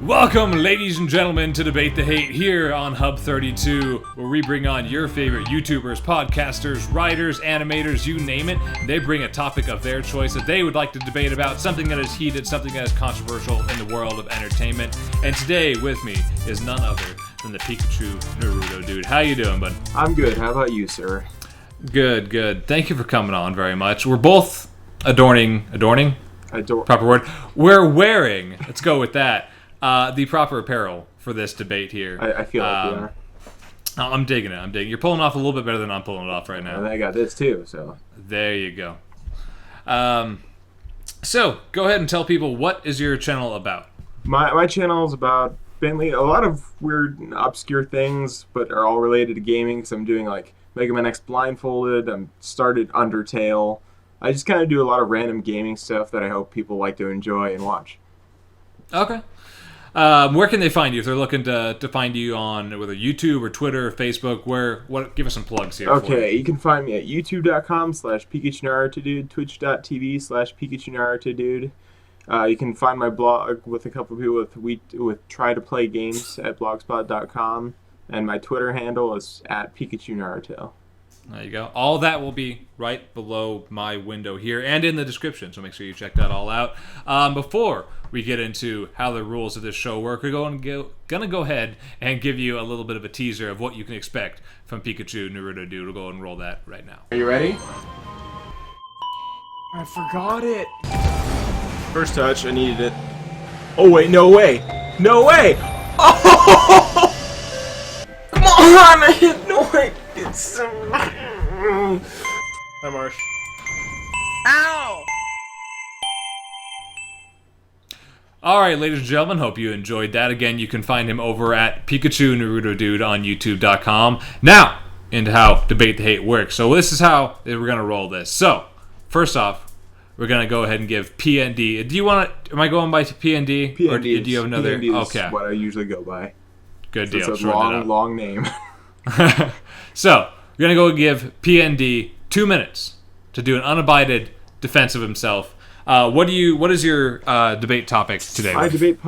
Welcome, ladies and gentlemen, to Debate the Hate here on Hub 32, where we bring on your favorite YouTubers, podcasters, writers, animators, you name it. They bring a topic of their choice that they would like to debate about, something that is heated, something that is controversial in the world of entertainment. And today with me is none other than the PikachuNarutoDude. How you doing, bud? I'm good. How about you, sir? Good, good. Thank you for coming on very much. We're both adorning? Proper word. We're wearing, let's go with that, the proper apparel for this debate here. I feel like we are. I'm digging it. You're pulling off a little bit better than I'm pulling it off right now. And I got this too, so. There you go. So, go ahead and tell people, what is your channel about? My channel is about mainly a lot of weird, obscure things, but are all related to gaming, because I'm doing like Mega Man X Blindfolded, I'm started Undertale. I just kind of do a lot of random gaming stuff that I hope people like to enjoy and watch. Okay. Where can they find you if they're looking to find you on whether YouTube or Twitter or Facebook? Give us some plugs here. Okay, you can find me at youtube.com/PikachuNarutoDude, twitch.tv/PikachuNarutoDude. You can find my blog with a couple of people with Try to Play Games at blogspot.com, and my Twitter handle is at PikachuNaruto. There you go. All that will be right below my window here and in the description, so make sure you check that all out. Before we get into how the rules of this show work, we're gonna go ahead and give you a little bit of a teaser of what you can expect from PikachuNarutoDude. We'll go and roll that right now. Are you ready? I forgot it. First touch, I needed it. Oh wait, no way! No way! Oh! Come on! I hit no way! It's Hi, Marsh. Ow! Alright, ladies and gentlemen, hope you enjoyed that. Again, you can find him over at PikachuNarutoDude on YouTube.com. Now, into how Debate the Hate works. So this is how we're going to roll this. So, first off, we're going to go ahead and give PND. Do you want to... Am I going by PND? PND or do you have another... PND is okay. what I usually go by. Good So deal. it's a long name. So, we're going to go give PND 2 minutes to do an unabided defense of himself. What is your debate topic today? My debate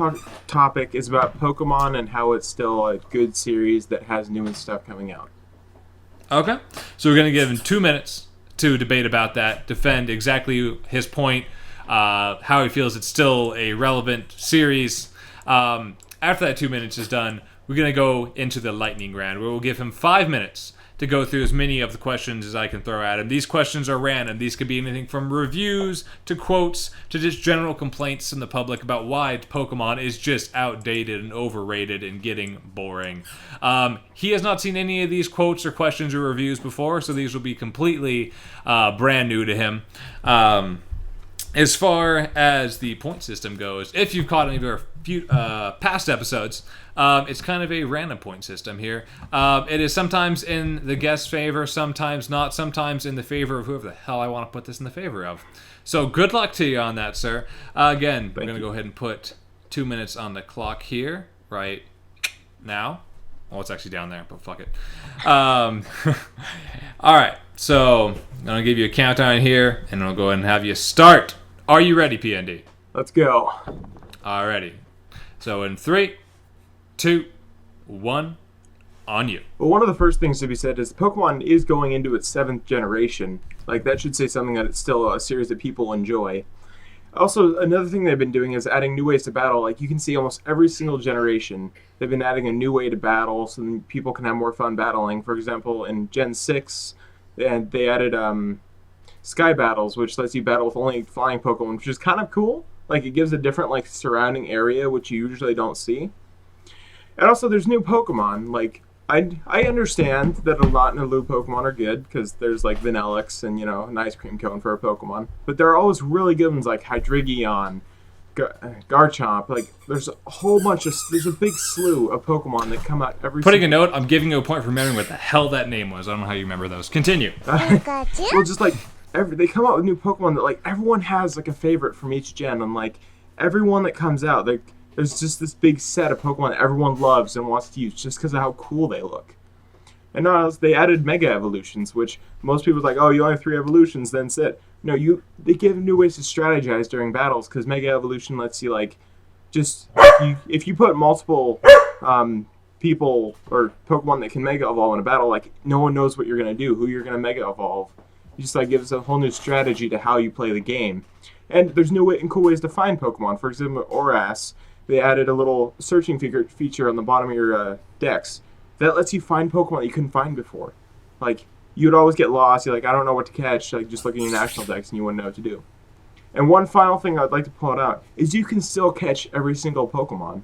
topic is about Pokemon and how it's still a good series that has new stuff coming out. Okay. So we're going to give him 2 minutes to debate about that, defend exactly his point, how he feels it's still a relevant series. After that 2 minutes is done, we're going to go into the lightning round, where we'll give him 5 minutes to go through as many of the questions as I can throw at him. These questions are random. These could be anything from reviews to quotes to just general complaints from the public about why Pokemon is just outdated and overrated and getting boring. He has not seen any of these quotes or questions or reviews before, so these will be completely brand new to him. As far as the point system goes, if you've caught any of our past episodes, it's kind of a random point system here. It is sometimes in the guest's favor, sometimes not, sometimes in the favor of whoever the hell I want to put this in the favor of. So good luck to you on that, sir. Again, we're going to go ahead and put 2 minutes on the clock here, right now. Oh, it's actually down there, but fuck it. All right, so I'm going to give you a countdown here, and I'll go ahead and have you start. Are you ready, PND? Let's go. Alrighty. So in 3, 2, 1, on you. Well, one of the first things to be said is Pokemon is going into its 7th generation. Like, that should say something that it's still a series that people enjoy. Also, another thing they've been doing is adding new ways to battle. Like, you can see almost every single generation, they've been adding a new way to battle so that people can have more fun battling. For example, in Gen 6, they added Sky Battles, which lets you battle with only flying Pokemon, which is kind of cool. Like, it gives a different, like, surrounding area, which you usually don't see. And also, there's new Pokemon. Like, I understand that a lot of new Pokemon are good, because there's, like, Vanillix and, you know, an ice cream cone for a Pokemon. But there are always really good ones, like Hydreigon, Garchomp. Like, there's a whole bunch of... There's a big slew of Pokemon that come out every... Putting a note, I'm giving you a point for remembering what the hell that name was. I don't know how you remember those. Continue. Well, just, like... They come out with new Pokemon that, like, everyone has, like, a favorite from each gen, and, like, everyone that comes out, there's just this big set of Pokemon that everyone loves and wants to use just because of how cool they look. And now they added Mega Evolutions, which most people's like, oh, you only have 3 evolutions, then sit. No, they give new ways to strategize during battles, because Mega Evolution lets you, like, just if you put multiple people or Pokemon that can Mega Evolve in a battle, like no one knows what you're gonna do, who you're gonna Mega Evolve. It just like gives a whole new strategy to how you play the game. And there's new and cool ways to find Pokemon. For example, Oras, they added a little searching feature on the bottom of your decks that lets you find Pokemon that you couldn't find before. Like you'd always get lost. You're like, I don't know what to catch. Like just looking at your national decks, and you wouldn't know what to do. And one final thing I'd like to point out is you can still catch every single Pokemon.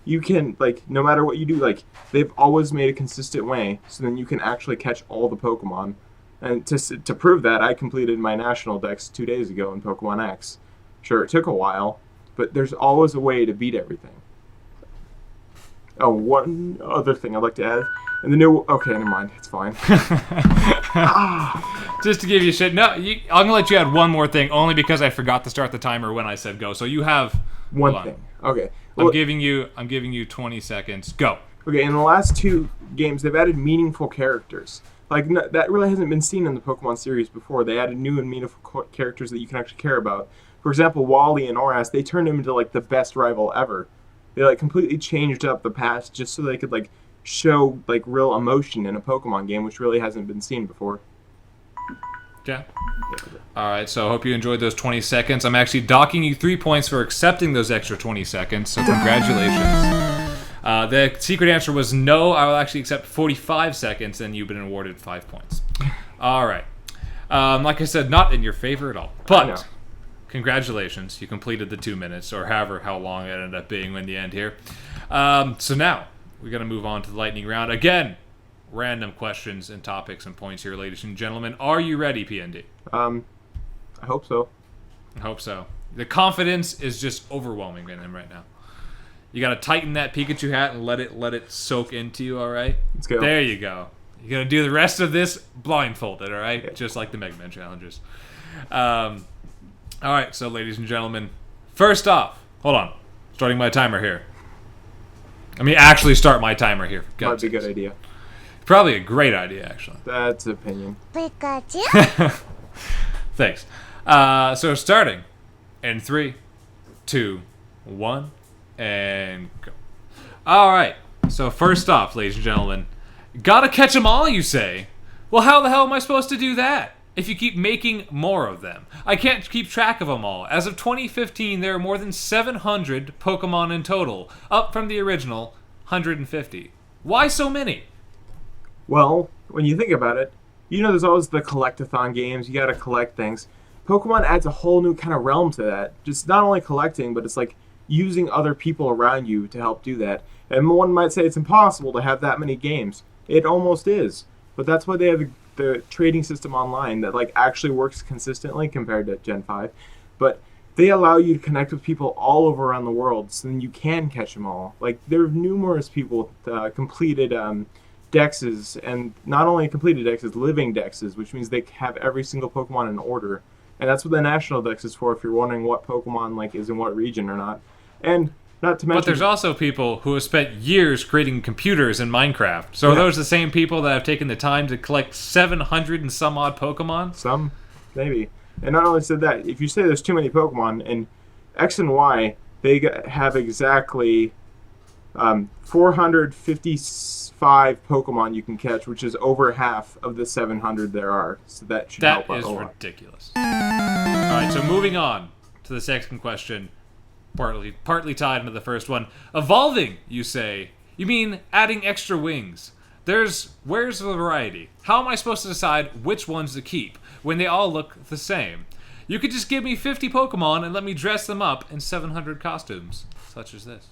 You can, like, no matter what you do, like, they've always made a consistent way so then you can actually catch all the Pokemon. And to prove that, I completed my national decks 2 days ago in Pokemon X. Sure, it took a while, but there's always a way to beat everything. Oh, one other thing I'd like to add. And the new... Okay, never mind. It's fine. Just to give you shit. No, I'm going to let you add one more thing, only because I forgot to start the timer when I said go. So you have... One thing. Okay. Well, I'm giving you 20 seconds. Go. Okay, in the last 2 games, they've added meaningful characters. Like, that really hasn't been seen in the Pokemon series before. They added new and meaningful characters that you can actually care about. For example, Wally and Oras, they turned him into, like, the best rival ever. They, like, completely changed up the past just so they could, like, show, like, real emotion in a Pokemon game, which really hasn't been seen before. Yeah. All right, so I hope you enjoyed those 20 seconds. I'm actually docking you 3 points for accepting those extra 20 seconds, so congratulations. The secret answer was no. I will actually accept 45 seconds, and you've been awarded 5 points. All right. Like I said, not in your favor at all. But congratulations. You completed the 2 minutes, or how long it ended up being in the end here. So now, we're going to move on to the lightning round. Again, random questions and topics and points here, ladies and gentlemen. Are you ready, PND? I hope so. I hope so. The confidence is just overwhelming in him right now. You got to tighten that Pikachu hat and let it soak into you, all right? Let's go. There you go. You're going to do the rest of this blindfolded, all right? Yeah. Just like the Mega Man challenges. All right, so ladies and gentlemen, first off, hold on. Starting my timer here. Let me actually start my timer here. Might be a good idea. Probably a great idea, actually. That's opinion. Pikachu? Thanks. So starting in 3, 2, 1, and go. All right. So first off, ladies and gentlemen, gotta catch them all, you say? Well, how the hell am I supposed to do that if you keep making more of them? I can't keep track of them all. As of 2015, there are more than 700 Pokemon in total, up from the original 150. Why so many? Well, when you think about it, you know there's always the collectathon games. You gotta collect things. Pokemon adds a whole new kind of realm to that. Just not only collecting, but it's like using other people around you to help do that. And one might say it's impossible to have that many games. It almost is. But that's why they have the trading system online that like actually works consistently compared to Gen 5. But they allow you to connect with people all over around the world, so then you can catch them all. Like, there are numerous people completed dexes, and not only completed dexes, living dexes, which means they have every single Pokemon in order. And that's what the national dex is for, if you're wondering what Pokemon like is in what region or not. And not to mention... But there's also people who have spent years creating computers in Minecraft. So are those the same people that have taken the time to collect 700 and some odd Pokemon? Some, maybe. And not only said that, if you say there's too many Pokemon, in X and Y, they have exactly 455 Pokemon you can catch, which is over half of the 700 there are. So that should help out a lot. That is ridiculous. Alright, so moving on to the second question, partly tied into the first one. Evolving, you say. You mean adding extra wings. Where's the variety? How am I supposed to decide which ones to keep when they all look the same? You could just give me 50 Pokemon and let me dress them up in 700 costumes, such as this.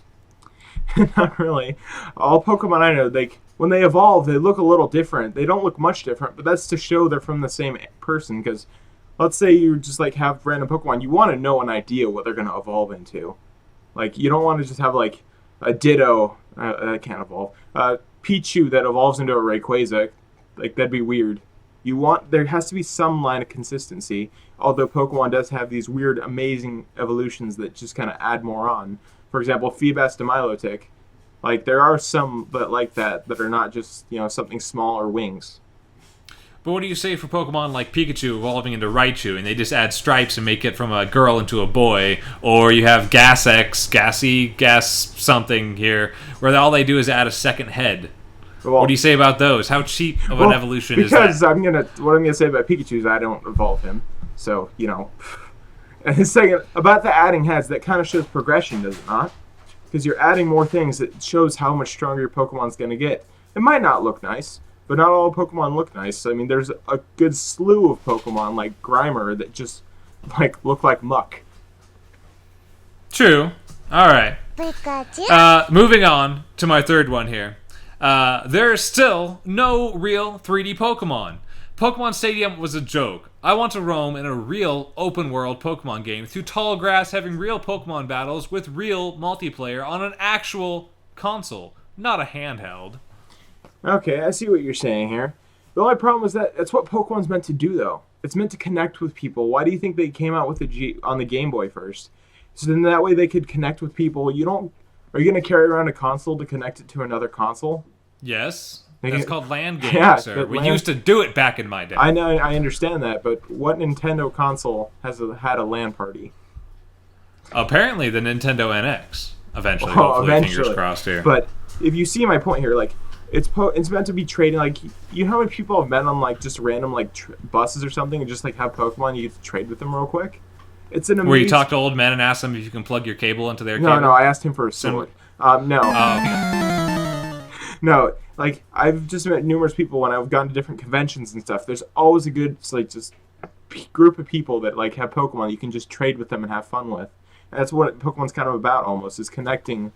Not really. All Pokemon I know, when they evolve, they look a little different. They don't look much different, but that's to show they're from the same person, because let's say you just like have random Pokemon, you want to know an idea what they're going to evolve into. Like, you don't want to just have like a Ditto, that can't evolve, Pichu that evolves into a Rayquaza. Like, that'd be weird. There has to be some line of consistency, although Pokemon does have these weird, amazing evolutions that just kind of add more on. For example, Feebas to Milotic. Like, there are some that like that are not just, something small or wings. But what do you say for Pokemon like Pikachu evolving into Raichu, and they just add stripes and make it from a girl into a boy? Or you have Gas something here, where all they do is add a second head. Well, what do you say about those? How cheap of an evolution is that? Because what I'm gonna say about Pikachu is I don't evolve him, so And second, about the adding heads, that kind of shows progression, does it not? Because you're adding more things, it shows how much stronger your Pokemon's gonna get. It might not look nice, but not all Pokemon look nice. I mean, there's a good slew of Pokemon like Grimer that just look like muck. True. All right. Moving on to my third one here. There's still no real 3D Pokemon. Pokemon Stadium was a joke. I want to roam in a real open-world Pokemon game through tall grass, having real Pokemon battles with real multiplayer on an actual console, not a handheld. Okay, I see what you're saying here. The only problem is that's what Pokemon's meant to do, though. It's meant to connect with people. Why do you think they came out with on the Game Boy first? So then that way they could connect with people. Are you going to carry around a console to connect it to another console? Yes. That's called LAN gaming, yeah, sir. We used to do it back in my day. I know, I understand that, but what Nintendo console had a LAN party? Apparently the Nintendo NX. Eventually, hopefully, fingers crossed here. But if you see my point here, it's meant to be trading. You know how many people have met on just random buses or something and just have Pokemon, you get to trade with them real quick. It's an amazing... Where you talk to old men and ask them if you can plug your cable into their cable? No, I asked him for a sword. No. No, I've just met numerous people when I've gone to different conventions and stuff. There's always a good, just group of people that, have Pokemon you can just trade with them and have fun with. And that's what Pokemon's kind of about, almost, is connecting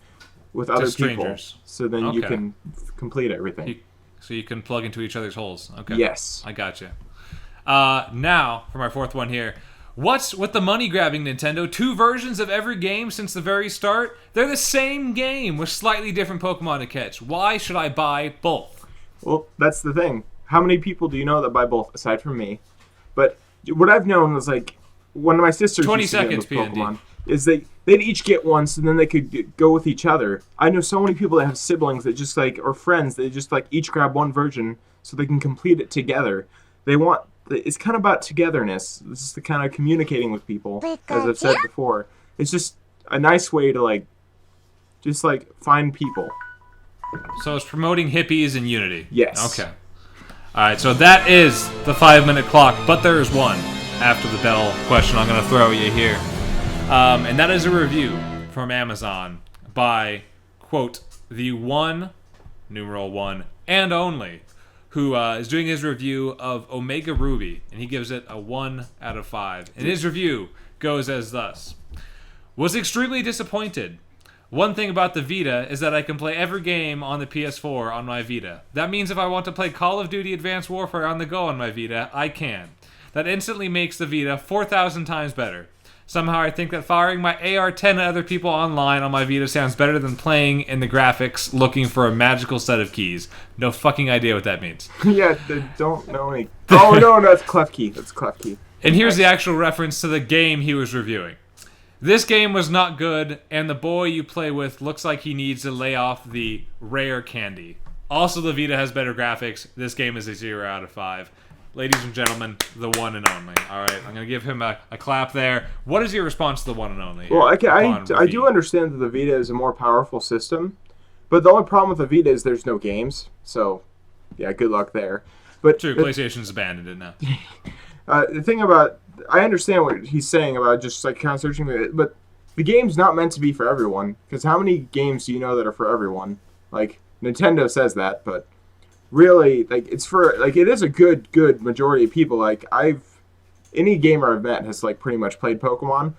with other people. So then you can complete everything. So you can plug into each other's holes. Okay. Yes. I gotcha. Now, for my fourth one here. What's with the money-grabbing, Nintendo? 2 versions of every game since the very start? They're the same game with slightly different Pokemon to catch. Why should I buy both? Well, that's the thing. How many people do you know that buy both, aside from me? But what I've known is, one of my sisters 20 used to get seconds, into Pokemon, is they'd each get one, so then they could go with each other. I know so many people that have siblings that just, or friends, that just, each grab one version so they can complete it together. It's kind of about togetherness. This is the kind of communicating with people, as I've said before. It's just a nice way to, find people. So it's promoting hippies and unity. Yes. Okay. All right, so that is the 5-minute clock, but there is one after the bell question I'm going to throw you here. And that is a review from Amazon by, quote, the one, numeral 1, and only, who is doing his review of Omega Ruby, and he gives it a 1 out of 5. And his review goes as thus. Was extremely disappointed. One thing about the Vita is that I can play every game on the PS4 on my Vita. That means if I want to play Call of Duty Advanced Warfare on the go on my Vita, I can. That instantly makes the Vita 4,000 times better. Somehow I think that firing my AR-10 at other people online on my Vita sounds better than playing in the graphics looking for a magical set of keys. No fucking idea what that means. Yeah, they don't know any... Oh, no, that's Clef Key. That's Clef Key. And here's the actual reference to the game he was reviewing. This game was not good, and the boy you play with looks like he needs to lay off the rare candy. Also, the Vita has better graphics. This game is a 0 out of 5. Ladies and gentlemen, the one and only. All right, I'm going to give him a clap there. What is your response to the one and only? Well, I do understand that the Vita is a more powerful system, but the only problem with the Vita is there's no games. So, yeah, good luck there. But true, PlayStation's abandoned it now. The thing about... I understand what he's saying about just kind of searching it, but the game's not meant to be for everyone. Because how many games do you know that are for everyone? Nintendo says that, but... really, it's for, it is a good majority of people. Any gamer I've met has, pretty much played Pokemon.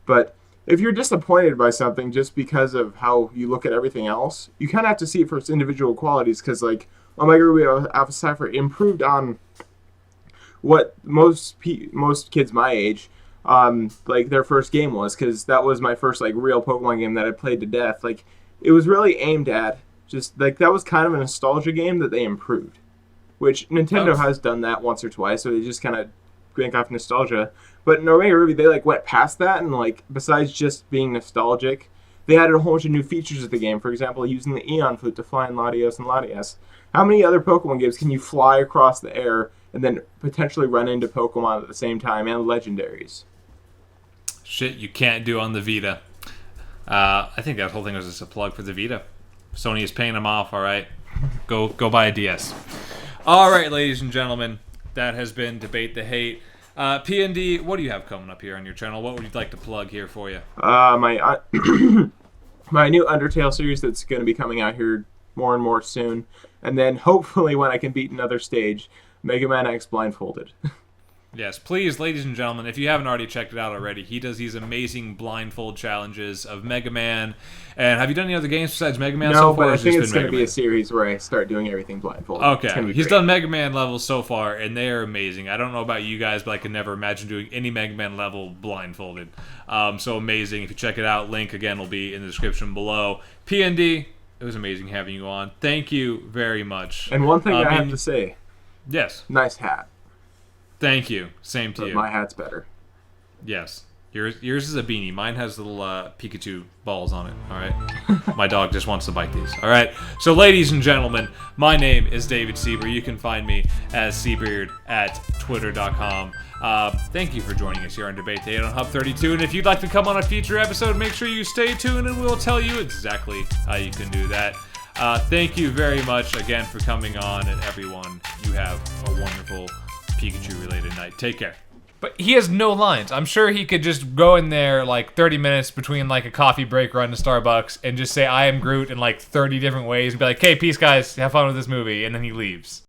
But if you're disappointed by something just because of how you look at everything else, you kind of have to see it for its individual qualities. Because, Omega Ruby Alpha Sapphire improved on what most kids my age, their first game was. Because that was my first, real Pokemon game that I played to death. It was really aimed at... just that was kind of a nostalgia game that they improved, which Nintendo has done that once or twice, so they just kind of bank off nostalgia. But in Omega Ruby, they went past that, and besides just being nostalgic, they added a whole bunch of new features to the game. For example, using the Eon Flute to fly in Latios and Latias. How many other Pokemon games can you fly across the air and then potentially run into Pokemon at the same time and legendaries. Shit you can't do on the Vita. I think that whole thing was just a plug for the Vita. Sony is paying them off, all right? Go buy a DS. All right, ladies and gentlemen, that has been Debate the Hate. P&D, what do you have coming up here on your channel? What would you like to plug here for you? My my new Undertale series that's going to be coming out here more and more soon. And then hopefully when I can beat another stage, Mega Man X Blindfolded. Yes, please, ladies and gentlemen, if you haven't already checked it out already, he does these amazing blindfold challenges of Mega Man. And have you done any other games besides Mega Man so far? No, but I think it's it's going to be a series where I start doing everything blindfolded. Okay, he's done Mega Man levels so far, and they are amazing. I don't know about you guys, but I could never imagine doing any Mega Man level blindfolded. So amazing. If you check it out, link, again, will be in the description below. PND, it was amazing having you on. Thank you very much. And one thing I have to say. Yes. Nice hat. Thank you. Same to you. My hat's better. Yes. Yours is a beanie. Mine has little Pikachu balls on it. All right. My dog just wants to bite these. All right. So, ladies and gentlemen, my name is David Seaber. You can find me as Seabeard at twitter.com. Thank you for joining us here on Debate the Hate on Hub 32. And if you'd like to come on a future episode, make sure you stay tuned and we'll tell you exactly how you can do that. Thank you very much again for coming on, and everyone, you have a wonderful Pikachu-related night. Take care. But he has no lines. I'm sure he could just go in there like 30 minutes between like a coffee break run to Starbucks and just say, I am Groot in like 30 different ways and be like, hey, peace guys, have fun with this movie, and then he leaves.